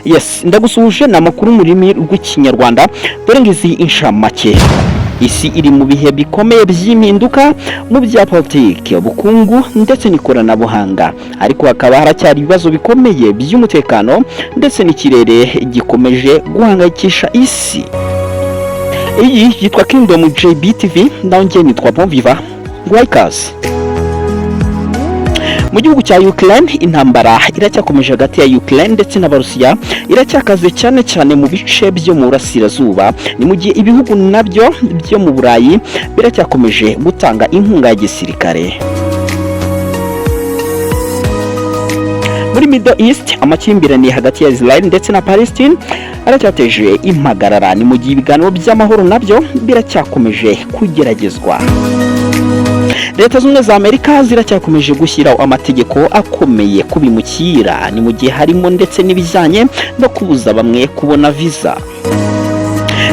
Yes, ndagusuje namakuru mu rurimi rw'ikinyarwanda. Dore ngizi inshamake. Isi iri mu bihe bikomeye by'impinduka mu bya politiki, ubukungu ndetse n'ikoranabuhanga, ariko hakaba haracyari ibibazo bikomeye by'umutekano ndetse n'ikirere gikomeje guhangayikisha isi. Iyi yitwa Kingdom JBTV, ndanje nitwa Bonviva Gwaikas. Mu gihugu cya Ukraine intambara iracyakomeje hagati ya Ukraine ndetse n'Abarusiya, iracyakaze cyane mu bice byo mu burasirazuba. Ni mu gihe ibihugu nabyo byo mu Burayi biracyakomeje gutanga inkunga ya gisirikare. Muri Middle East amakimbirane hagati ya Israel ndetse na Palestine aracyateje impagarara. Ni mu gihe ibiganiro by'amahoro nabyo biracyakomeje kugeragezwa. Leta z'Ubumwe za Amerika ziracyakomeje gushyiraho amategeko akomeye kubimukira. Ni mu gihe harimo ndetse n'ibijyanye no kubuza bamwe kubona visa.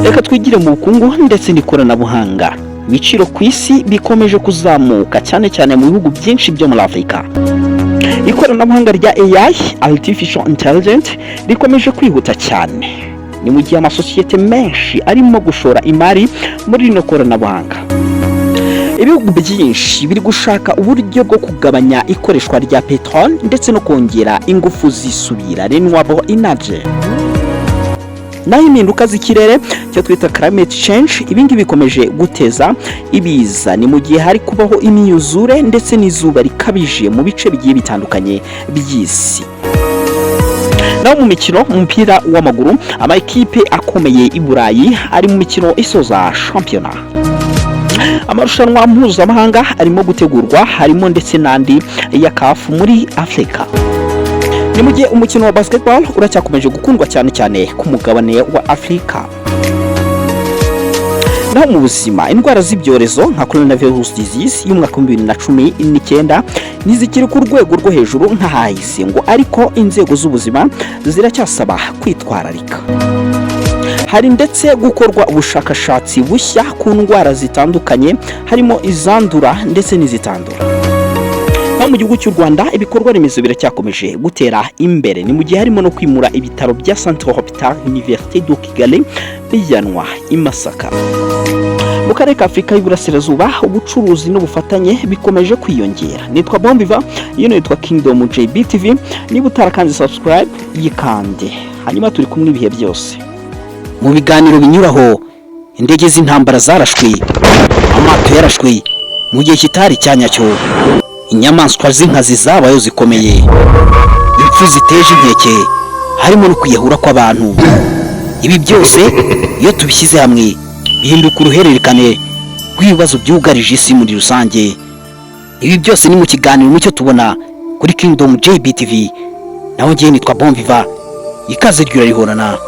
Reka twigire mu bukungu ndetse n'ikoranabuhanga. Ibiciro ku isi bikomeje kuzamuka cyane mu bihugu byinshi byo muri Afurika. Ikoranabuhanga rya AI, Artificial Intelligence, rikomeje kwihuta cyane. Ni mu gihe amasosiyete menshi arimo gushora imari muri rino koranabuhanga. Ibihugu byinshi biri gushaka uburyo bwo kugabanya ikoreshwa rya petrol ndetse no kongera ingufu zisubira renewable energy. Naho impinduka z'ikirere cyo twita climate change, ibingi bikomeje guteza ibiza. Ni mu gihe hari kubaho imyuzure ndetse n'izuba rikabije mu bice bigiye bitandukanye by'isi. Naho mu mikino umupira w'amaguru, amakipe akomeye i Burayi ari mu mikino isoza shampiyona. Amarushanwa mpuzamahanga arimo gutegurwa, harimo ndetse n'andi ya CAF muri Afrika. Ni mu gihe umukino wa basketball uracyakomeje gukundwa cyane ku mugabane wa Afrika. Naho mu buzima, indwara z'ibyorezo nka coronavirus disease y'umwaka 2019 nizikiri ku rwego rwo hejuru nk'ahahise ngo, ariko inzego z'ubuzima ziracyasaba kwitwararika. Hari ndetse gukorwa ubushakashatsi bushya ku ndwara zitandukanye, harimo izandura ndetse n'izitandura. Naho mu gihugu cy'u Rwanda ibikorwa remezo biracyakomeje gutera imbere. Ni mu gihe harimo no kwimura ibitaro bya Centre Hospital Université de Kigali bijyanwa i Masaka. Mu karere ka Afurika y'Iburasirazuba ubucuruzi n'ubufatanye bikomeje kwiyongera. Nitwa Bonviva, iyo nitwa Kingdom JBTV. Niba utarakanze subscribe yikande, hanyuma turi kumwe ibihe byose. Mu biganiro binyuraho, indege z'intambara zarashwe, amato yarashwe mu gihe kitari cyanyacyo, inyamaswa z'inkazi zabayo zikomeye, impfu ziteje inkeke, harimo no kwiyahura kw'abantu. Ibi byose iyo tubishyize hamwe bihinduka uruhererekane rw'ibibazo byugarije isi muri rusange. Ibi byose ni mu kiganiro mucyo tubona kuri Kingdom JBTV. Naho ngiye nitwa Bonviva, ikaze ryurarihorana.